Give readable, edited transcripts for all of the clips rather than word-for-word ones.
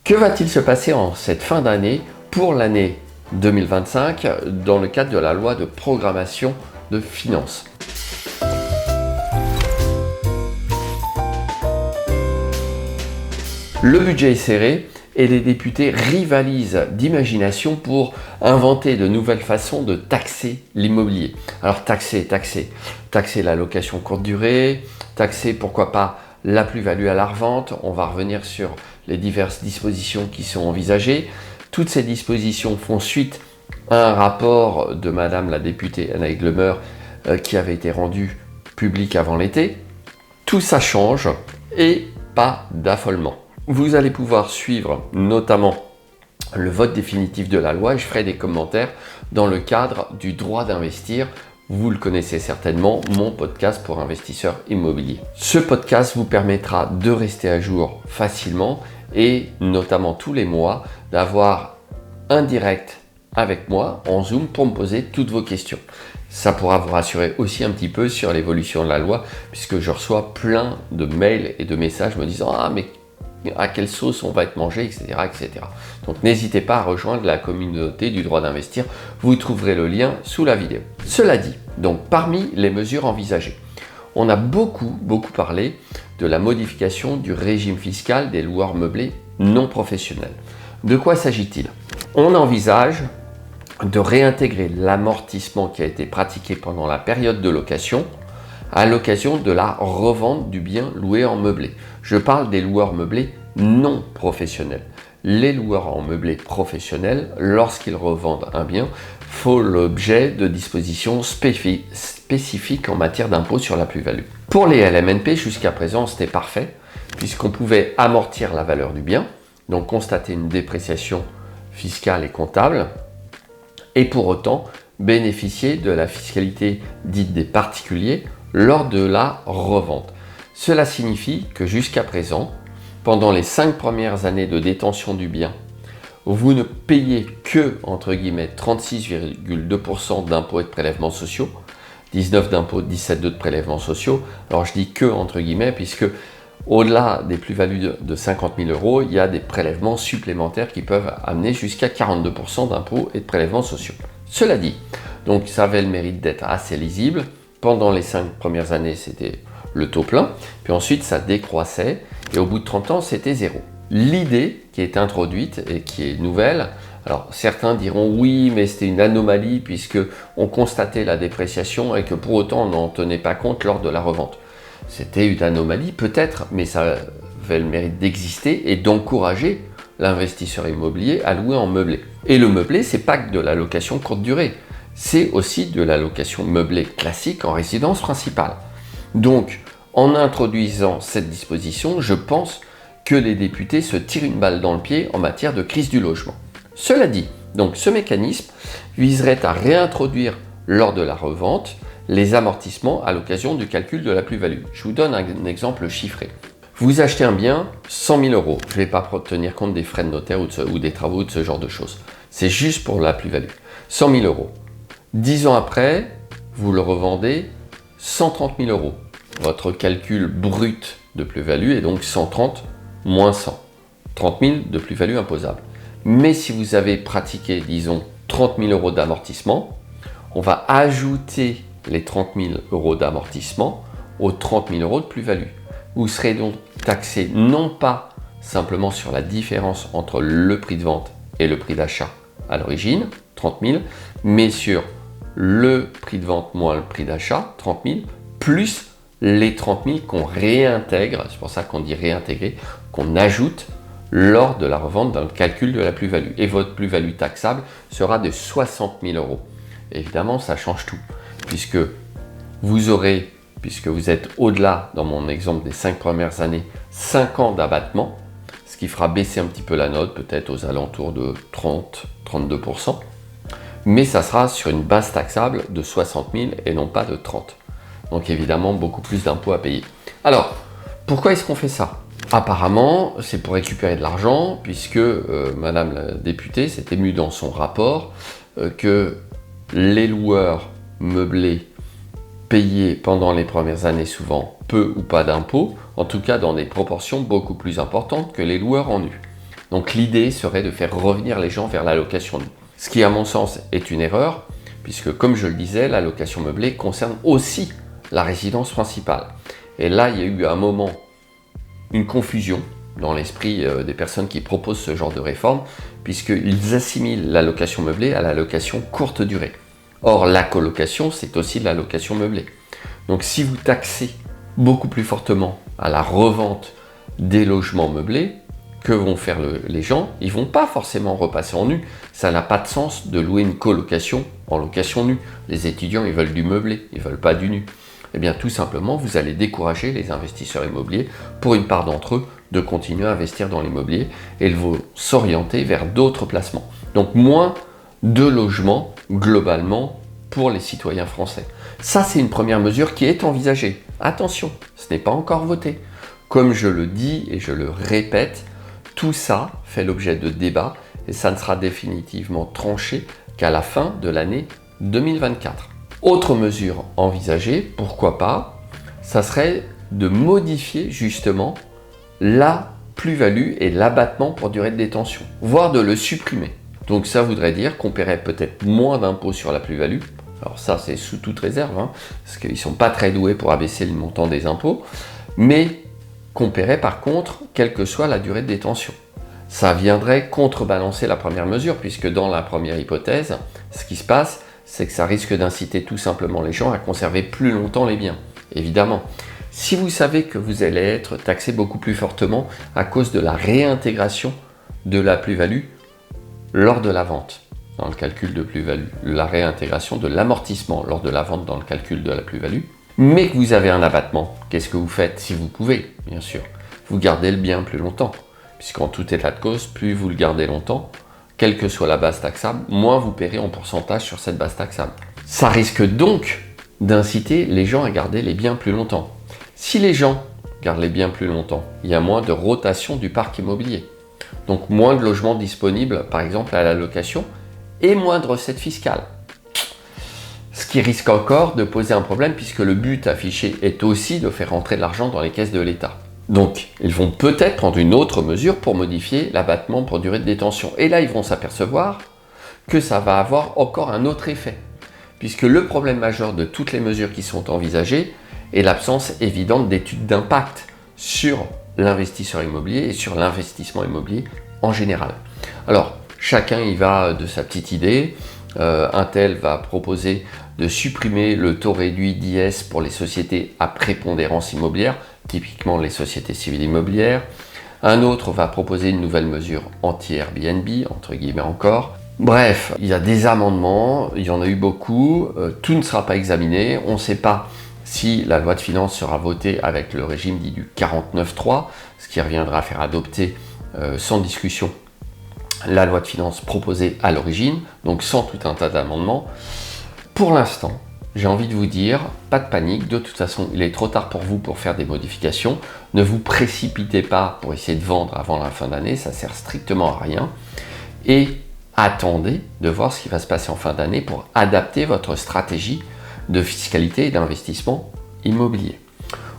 Que va-t-il se passer en cette fin d'année pour l'année 2025 dans le cadre de la loi de programmation de finances? Le budget est serré et les députés rivalisent d'imagination pour inventer de nouvelles façons de taxer l'immobilier. Alors taxer la location courte durée, taxer pourquoi pas la plus-value à la revente. On va revenir sur les diverses dispositions qui sont envisagées. Toutes ces dispositions font suite à un rapport de Madame la députée Anaïs Glemer qui avait été rendu public avant l'été. Tout ça change et pas d'affolement. Vous allez pouvoir suivre notamment le vote définitif de la loi et je ferai des commentaires dans le cadre du droit d'investir. Vous le connaissez certainement, mon podcast pour investisseurs immobiliers. Ce podcast vous permettra de rester à jour facilement et notamment tous les mois d'avoir un direct avec moi en Zoom pour me poser toutes vos questions. Ça pourra vous rassurer aussi un petit peu sur l'évolution de la loi puisque je reçois plein de mails et de messages me disant « Ah mais à quelle sauce on va être mangé, etc. etc. » Donc n'hésitez pas à rejoindre la communauté du droit d'investir, vous trouverez le lien sous la vidéo. Cela dit, donc parmi les mesures envisagées, on a beaucoup parlé de la modification du régime fiscal des loueurs meublés non professionnels. De quoi s'agit-il? On envisage de réintégrer l'amortissement qui a été pratiqué pendant la période de location à l'occasion de la revente du bien loué en meublé. Je parle des loueurs meublés non professionnels. Les loueurs en meublé professionnels, lorsqu'ils revendent un bien, font l'objet de dispositions spécifiques en matière d'impôt sur la plus-value. Pour les LMNP, jusqu'à présent, c'était parfait, puisqu'on pouvait amortir la valeur du bien, donc constater une dépréciation fiscale et comptable, et pour autant bénéficier de la fiscalité dite des particuliers lors de la revente. Cela signifie que jusqu'à présent, pendant les 5 premières années de détention du bien, vous ne payez que, entre guillemets, 36,2% d'impôts et de prélèvements sociaux, 19 d'impôts, 17,2 de prélèvements sociaux. Alors je dis que, entre guillemets, puisque au-delà des plus-values de 50 000 €, il y a des prélèvements supplémentaires qui peuvent amener jusqu'à 42% d'impôts et de prélèvements sociaux. Cela dit, donc ça avait le mérite d'être assez lisible. Pendant les 5 premières années, c'était le taux plein, puis ensuite ça décroissait, et au bout de 30 ans, c'était zéro. L'idée qui est introduite et qui est nouvelle, alors certains diront oui, mais c'était une anomalie puisque on constatait la dépréciation et que pour autant on n'en tenait pas compte lors de la revente. C'était une anomalie peut-être, mais ça avait le mérite d'exister et d'encourager l'investisseur immobilier à louer en meublé. Et le meublé, c'est pas que de la location courte durée, c'est aussi de la location meublée classique en résidence principale. Donc, en introduisant cette disposition, je pense que les députés se tirent une balle dans le pied en matière de crise du logement. Cela dit, donc ce mécanisme viserait à réintroduire lors de la revente les amortissements à l'occasion du calcul de la plus-value. Je vous donne un exemple chiffré. Vous achetez un bien, 100 000 €. Je ne vais pas tenir compte des frais de notaire ou des travaux, de ce genre de choses. C'est juste pour la plus-value. 100 000 €. 10 ans après, vous le revendez 130 000 €. Votre calcul brut de plus-value est donc 130 moins 100. 30 000 de plus-value imposable. Mais si vous avez pratiqué, disons, 30 000 € d'amortissement, on va ajouter les 30 000 € d'amortissement aux 30 000 € de plus-value. Vous serez donc taxé non pas simplement sur la différence entre le prix de vente et le prix d'achat à l'origine, 30 000, mais sur le prix de vente moins le prix d'achat, 30 000, plus les 30 000 qu'on réintègre, c'est pour ça qu'on dit réintégrer, qu'on ajoute lors de la revente dans le calcul de la plus-value. Et votre plus-value taxable sera de 60 000 €. Évidemment, ça change tout, puisque vous aurez, puisque vous êtes au-delà, dans mon exemple des 5 premières années, 5 ans d'abattement, ce qui fera baisser un petit peu la note, peut-être aux alentours de 30-32%, mais ça sera sur une base taxable de 60 000 et non pas de 30. Donc évidemment, beaucoup plus d'impôts à payer. Alors, pourquoi est-ce qu'on fait ça? Apparemment, c'est pour récupérer de l'argent, puisque Madame la députée s'est émue dans son rapport que les loueurs meublés payaient pendant les premières années souvent peu ou pas d'impôts, en tout cas dans des proportions beaucoup plus importantes que les loueurs en nu. Donc l'idée serait de faire revenir les gens vers la location nue. Ce qui à mon sens est une erreur, puisque comme je le disais, la location meublée concerne aussi la résidence principale. Et là, il y a eu à un moment une confusion dans l'esprit des personnes qui proposent ce genre de réforme, puisqu'ils assimilent la location meublée à la location courte durée. Or, la colocation, c'est aussi de la location meublée. Donc si vous taxez beaucoup plus fortement à la revente des logements meublés, que vont faire les gens? Ils vont pas forcément repasser en nu. Ça n'a pas de sens de louer une colocation en location nue. Les étudiants, ils veulent du meublé, ils veulent pas du nu. Eh bien, tout simplement, vous allez décourager les investisseurs immobiliers, pour une part d'entre eux, de continuer à investir dans l'immobilier et ils vont s'orienter vers d'autres placements. Donc, moins de logements, globalement, pour les citoyens français. Ça, c'est une première mesure qui est envisagée. Attention, ce n'est pas encore voté. Comme je le dis et je le répète, tout ça fait l'objet de débats et ça ne sera définitivement tranché qu'à la fin de l'année 2024. Autre mesure envisagée, pourquoi pas, ça serait de modifier justement la plus-value et l'abattement pour durée de détention, voire de le supprimer. Donc ça voudrait dire qu'on paierait peut-être moins d'impôts sur la plus-value. Alors ça, c'est sous toute réserve, parce qu'ils ne sont pas très doués pour abaisser le montant des impôts, mais qu'on paierait par contre, quelle que soit la durée de détention. Ça viendrait contrebalancer la première mesure, puisque dans la première hypothèse, ce qui se passe, c'est que ça risque d'inciter tout simplement les gens à conserver plus longtemps les biens. Évidemment, si vous savez que vous allez être taxé beaucoup plus fortement à cause de la réintégration de la plus-value lors de la vente, dans le calcul de plus-value, la réintégration de l'amortissement lors de la vente dans le calcul de la plus-value, mais que vous avez un abattement, qu'est-ce que vous faites si vous pouvez, bien sûr? Vous gardez le bien plus longtemps, puisqu'en tout état de cause, plus vous le gardez longtemps, quelle que soit la base taxable, moins vous paierez en pourcentage sur cette base taxable. Ça risque donc d'inciter les gens à garder les biens plus longtemps. Si les gens gardent les biens plus longtemps, il y a moins de rotation du parc immobilier. Donc moins de logements disponibles, par exemple, à la location, et moins de recettes fiscales. Ce qui risque encore de poser un problème puisque le but affiché est aussi de faire rentrer de l'argent dans les caisses de l'État. Donc, ils vont peut-être prendre une autre mesure pour modifier l'abattement pour durée de détention. Et là, ils vont s'apercevoir que ça va avoir encore un autre effet. Puisque le problème majeur de toutes les mesures qui sont envisagées est l'absence évidente d'études d'impact sur l'investisseur immobilier et sur l'investissement immobilier en général. Alors, chacun y va de sa petite idée. Un tel va proposer de supprimer le taux réduit d'IS pour les sociétés à prépondérance immobilière, typiquement les sociétés civiles immobilières. Un autre va proposer une nouvelle mesure anti-Airbnb, entre guillemets encore. Bref, il y a des amendements, il y en a eu beaucoup, tout ne sera pas examiné, on ne sait pas si la loi de finances sera votée avec le régime dit du 49.3, ce qui reviendra à faire adopter sans discussion la loi de finances proposée à l'origine, donc sans tout un tas d'amendements. Pour l'instant, j'ai envie de vous dire, pas de panique, de toute façon, il est trop tard pour vous pour faire des modifications. Ne vous précipitez pas pour essayer de vendre avant la fin d'année, ça sert strictement à rien. Et attendez de voir ce qui va se passer en fin d'année pour adapter votre stratégie de fiscalité et d'investissement immobilier.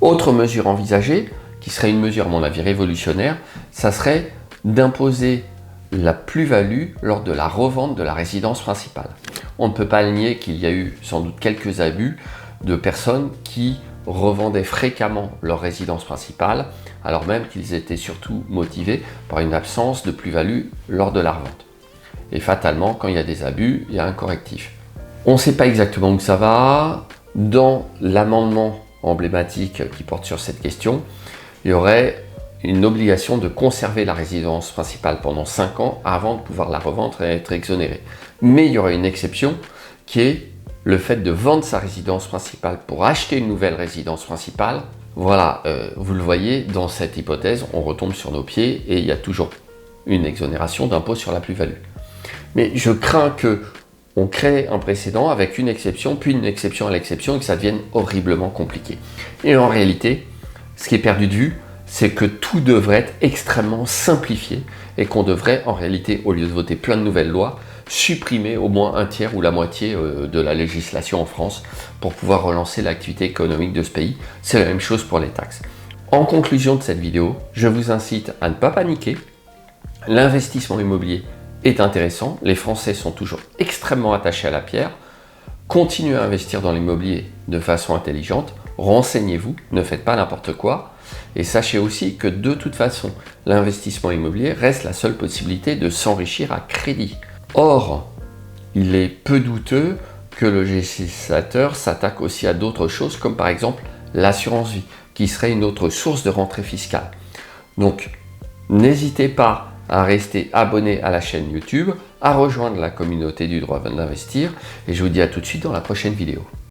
Autre mesure envisagée, qui serait une mesure à mon avis révolutionnaire, ça serait d'imposer la plus-value lors de la revente de la résidence principale. On ne peut pas nier qu'il y a eu sans doute quelques abus de personnes qui revendaient fréquemment leur résidence principale, alors même qu'ils étaient surtout motivés par une absence de plus-value lors de la revente. Et fatalement, quand il y a des abus, il y a un correctif. On ne sait pas exactement où ça va. Dans l'amendement emblématique qui porte sur cette question, il y aurait une obligation de conserver la résidence principale pendant 5 ans avant de pouvoir la revendre et être exonéré. Mais il y aurait une exception qui est le fait de vendre sa résidence principale pour acheter une nouvelle résidence principale. Voilà, vous le voyez, dans cette hypothèse, on retombe sur nos pieds et il y a toujours une exonération d'impôt sur la plus-value. Mais je crains que on crée un précédent avec une exception, puis une exception à l'exception et que ça devienne horriblement compliqué. Et en réalité, ce qui est perdu de vue, c'est que tout devrait être extrêmement simplifié et qu'on devrait en réalité, au lieu de voter plein de nouvelles lois, supprimer au moins un tiers ou la moitié de la législation en France pour pouvoir relancer l'activité économique de ce pays. C'est la même chose pour les taxes. En conclusion de cette vidéo, je vous incite à ne pas paniquer, L'investissement immobilier est intéressant, les Français sont toujours extrêmement attachés à la pierre. Continuez à investir dans l'immobilier de façon intelligente, renseignez-vous, ne faites pas n'importe quoi. Et sachez aussi que de toute façon, l'investissement immobilier reste la seule possibilité de s'enrichir à crédit. Or, il est peu douteux que le législateur s'attaque aussi à d'autres choses, comme par exemple l'assurance vie, qui serait une autre source de rentrée fiscale. Donc, n'hésitez pas à rester abonné à la chaîne YouTube, à rejoindre la communauté du droit d'investir, et je vous dis à tout de suite dans la prochaine vidéo.